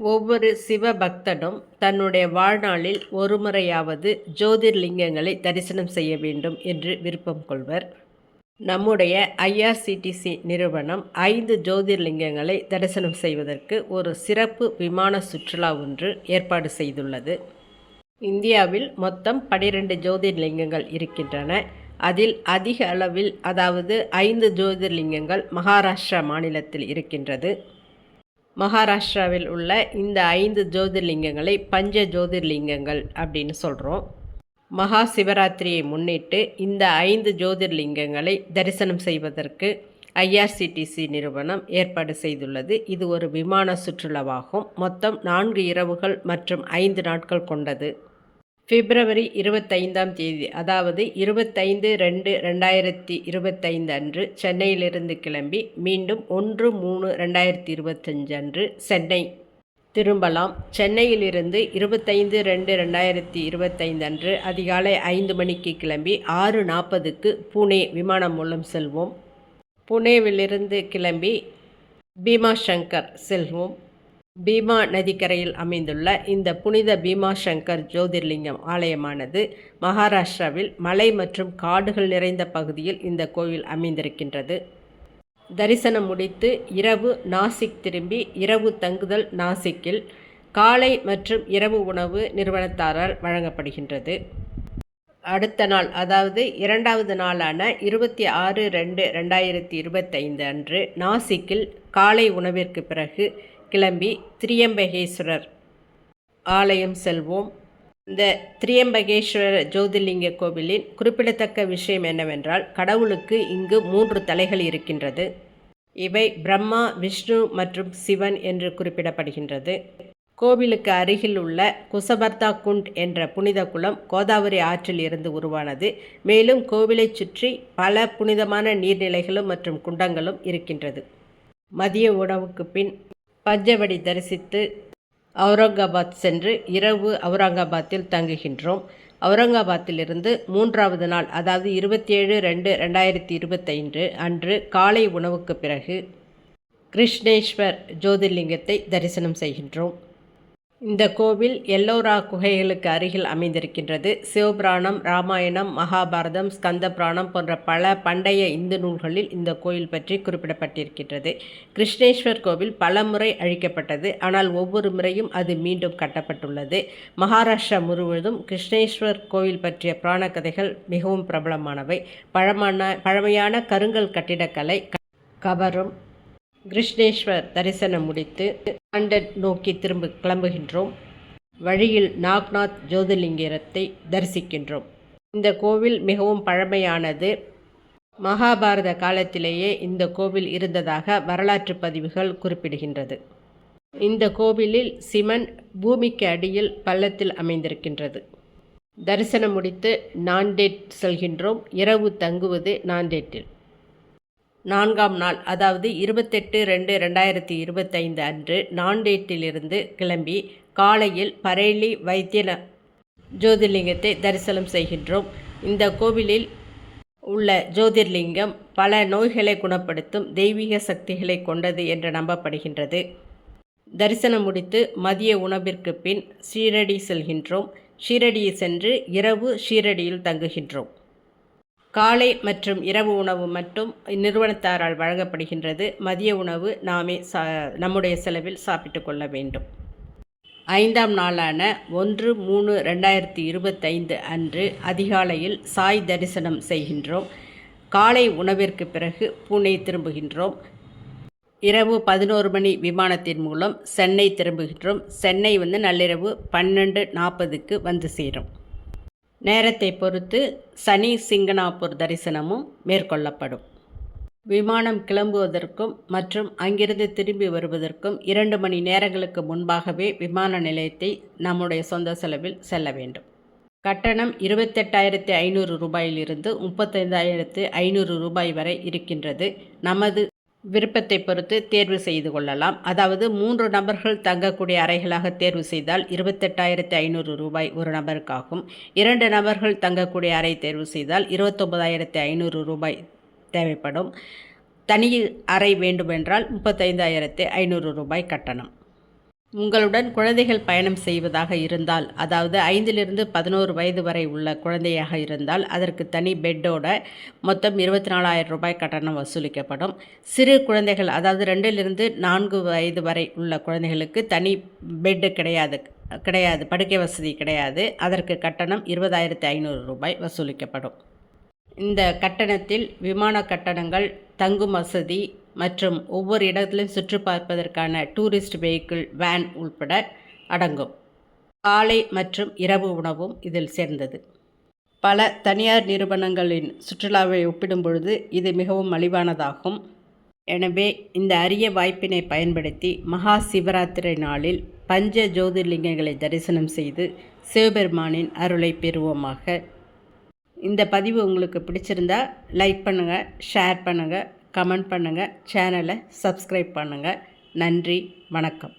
ஒவ்வொரு சிவபக்தனும் தன்னுடைய வாழ்நாளில் ஒருமுறையாவது ஜோதிர்லிங்கங்களை தரிசனம் செய்ய வேண்டும் என்று விருப்பம் கொள்வர். நம்முடைய ஐஆர்சிடிசி நிறுவனம் 5 ஜோதிர்லிங்கங்களை தரிசனம் செய்வதற்கு ஒரு சிறப்பு விமான சுற்றுலா ஒன்று ஏற்பாடு செய்துள்ளது. இந்தியாவில் மொத்தம் 12 ஜோதிர்லிங்கங்கள் இருக்கின்றன. அதில் அதிக அளவில், அதாவது 5 ஜோதிர்லிங்கங்கள் மகாராஷ்டிரா மாநிலத்தில் இருக்கின்றது. மகாராஷ்டிராவில் உள்ள இந்த 5 ஜோதிர்லிங்கங்களை பஞ்ச ஜோதிர்லிங்கங்கள் அப்படின்னு சொல்கிறோம். மகா சிவராத்திரியை முன்னிட்டு இந்த 5 ஜோதிர்லிங்கங்களை தரிசனம் செய்வதற்கு ஐஆர்சிடிசி நிறுவனம் ஏற்பாடு செய்துள்ளது. இது ஒரு விமான சுற்றுலாவாகும். மொத்தம் 4 இரவுகள் மற்றும் 5 நாட்கள் கொண்டது. பிப்ரவரி 25ஆம் தேதி, அதாவது 25/2/2025 அன்று சென்னையிலிருந்து கிளம்பி மீண்டும் 1/3/2025 அன்று சென்னை திரும்பலாம். சென்னையிலிருந்து 25/2/2025 அன்று அதிகாலை 5 மணிக்கு கிளம்பி 6:40க்கு புனே விமானம் மூலம் செல்வோம். புனேவிலிருந்து கிளம்பி பீமாசங்கர் செல்வோம். பீமா நதிக்கரையில் அமைந்துள்ள இந்த புனித பீமாசங்கர் ஜோதிர்லிங்கம் ஆலயமானது மகாராஷ்டிராவில் மலை மற்றும் காடுகள் நிறைந்த பகுதியில் இந்த கோவில் அமைந்திருக்கின்றது. தரிசனம் முடித்து இரவு நாசிக் திரும்பி இரவு தங்குதல் நாசிக்கில் காலை மற்றும் இரவு உணவு நிறுவனத்தாரால் வழங்கப்படுகின்றது. அடுத்த நாள், அதாவது 2வது நாளான 26/2/2025 அன்று நாசிக்கில் காலை உணவிற்கு பிறகு கிளம்பி திரியம்பகேஸ்வரர் ஆலயம் செல்வோம். இந்த திரியம்பகேஸ்வரர் ஜோதிர்லிங்க கோவிலின் குறிப்பிடத்தக்க விஷயம் என்னவென்றால், கடவுளுக்கு இங்கு 3 தலைகள் இருக்கின்றது. இவை பிரம்மா, விஷ்ணு மற்றும் சிவன் என்று குறிப்பிடப்படுகின்றது. கோவிலுக்கு அருகில் உள்ள குசபர்தா குண்ட் என்ற புனித குளம் கோதாவரி ஆற்றில் இருந்து உருவானது. மேலும் கோவிலை சுற்றி பல புனிதமான நீர்நிலைகளும் மற்றும் குண்டங்களும் இருக்கின்றது. மதிய உணவுக்கு பின் பஞ்சவடி தரிசித்து அவுரங்காபாத் சென்று இரவு அவுரங்காபாத்தில் தங்குகின்றோம். அவுரங்காபாத்திலிருந்து 3வது நாள், அதாவது 27/2/2025 அன்று காலை உணவுக்கு பிறகு கிருஷ்ணேஸ்வர் ஜோதிர்லிங்கத்தை தரிசனம் செய்கின்றோம். இந்த கோவில் எல்லோரா குகைகளுக்கு அருகில் அமைந்திருக்கின்றது. சிவபுராணம், ராமாயணம், மகாபாரதம், ஸ்கந்த புராணம் போன்ற பல பண்டைய இந்து நூல்களில் இந்த கோயில் பற்றி குறிப்பிடப்பட்டிருக்கின்றது. கிருஷ்ணேஸ்வர் கோவில் பல முறை அழிக்கப்பட்டது. ஆனால் ஒவ்வொரு முறையும் அது மீண்டும் கட்டப்பட்டுள்ளது. மகாராஷ்டிரா முழுவதும் கிருஷ்ணேஸ்வர் கோவில் பற்றிய புராண கதைகள் மிகவும் பிரபலமானவை. பழமையான கருங்கல் கட்டிடக்கலை கவரும். கிருஷ்ணேஸ்வர் தரிசனம் முடித்து லண்டன் நோக்கி கிளம்புகின்றோம். வழியில் நாக்நாத் ஜோதிர்லிங்கத்தை தரிசிக்கின்றோம். இந்த கோவில் மிகவும் பழமையானது. மகாபாரத காலத்திலேயே இந்த கோவில் இருந்ததாக வரலாற்று பதிவுகள் குறிப்பிடுகின்றது. இந்த கோவிலில் சிவன் பூமிக்கு அடியில் பள்ளத்தில் அமைந்திருக்கின்றது. தரிசனம் முடித்து நாண்டேட் செல்கின்றோம். இரவு தங்குவது நாண்டேட்டில். 4ஆம் நாள், அதாவது 28/2/2025 அன்று நாண்டேட்டிலிருந்து கிளம்பி காலையில் பரேலி வைத்திய ஜோதிர்லிங்கத்தை தரிசனம் செய்கின்றோம். இந்த கோவிலில் உள்ள ஜோதிர்லிங்கம் பல நோய்களை குணப்படுத்தும் தெய்வீக சக்திகளை கொண்டது என்று நம்பப்படுகின்றது. தரிசனம் முடித்து மதிய உணவிற்கு பின் ஷீரடி செல்கின்றோம். ஷீரடியை சென்று இரவு ஷீரடியில் தங்குகின்றோம். காலை மற்றும் இரவு உணவு மட்டும் நிறுவனத்தாரால் வழங்கப்படுகின்றது. மதிய உணவு நாமே நம்முடைய செலவில் சாப்பிட்டு கொள்ள வேண்டும். 5ஆம் நாளான 1/3/2025 அன்று அதிகாலையில் சாய் தரிசனம் செய்கின்றோம். காலை உணவிற்கு பிறகு புனே திரும்புகின்றோம். இரவு 11 மணி விமானத்தின் மூலம் சென்னை திரும்புகின்றோம். சென்னை நள்ளிரவு 12:40க்கு வந்து சேரும். நேரத்தை பொறுத்து சனி சிங்கனாப்பூர் தரிசனமும் மேற்கொள்ளப்படும். விமானம் கிளம்புவதற்கும் மற்றும் அங்கிருந்து திரும்பி வருவதற்கும் 2 மணி நேரங்களுக்கு முன்பாகவே விமான நிலையத்தை நம்முடைய சொந்த செலவில் செல்ல வேண்டும். கட்டணம் 28,500 ரூபாயிலிருந்து 35,500 ரூபாய் வரை இருக்கின்றது. நமது விருப்பத்தை பொறுத்து தேர்வு செய்து கொள்ளலாம். அதாவது 3 நபர்கள் தங்கக்கூடிய அறைகளாக தேர்வு செய்தால் 28,500 ரூபாய் ஒரு நபருக்காகும். 2 நபர்கள் தங்கக்கூடிய அறை தேர்வு செய்தால் 29,500 ரூபாய் தேவைப்படும். தனி அறை வேண்டுமென்றால் 35,500 ரூபாய் கட்டணம். உங்களுடன் குழந்தைகள் பயணம் செய்வதாக இருந்தால், அதாவது 5லிருந்து 11 வயது வரை உள்ள குழந்தையாக இருந்தால் அதற்கு தனி பெட்டோட மொத்தம் 24,000 ரூபாய் கட்டணம் வசூலிக்கப்படும். சிறு குழந்தைகள், அதாவது 2லிருந்து 4 வயது வரை உள்ள குழந்தைகளுக்கு தனி பெட்டு கிடையாது, படுக்கை வசதி கிடையாது. அதற்கு கட்டணம் 20,500 ரூபாய் வசூலிக்கப்படும். இந்த கட்டணத்தில் விமான கட்டணங்கள், தங்கும் வசதி மற்றும் ஒவ்வொரு இடத்திலும் சுற்றி பார்ப்பதற்கான டூரிஸ்ட் வெஹிக்கிள் வேன் உள்பட அடங்கும். காலை மற்றும் இரவு உணவும் இதில் சேர்ந்தது. பல தனியார் நிறுவனங்களின் சுற்றுலாவை ஒப்பிடும் பொழுது இது மிகவும் மலிவானதாகும். எனவே இந்த அரிய வாய்ப்பினை பயன்படுத்தி மகா சிவராத்திரி நாளில் பஞ்ச ஜோதிர்லிங்கங்களை தரிசனம் செய்து சிவபெருமானின் அருளை பெறுவோமாக. இந்த பதிவு உங்களுக்கு பிடிச்சிருந்தா லைக் பண்ணுங்கள், ஷேர் பண்ணுங்கள், கமெண்ட் பண்ணுங்கள், சேனலை சப்ஸ்கிரைப் பண்ணுங்கள். நன்றி, வணக்கம்.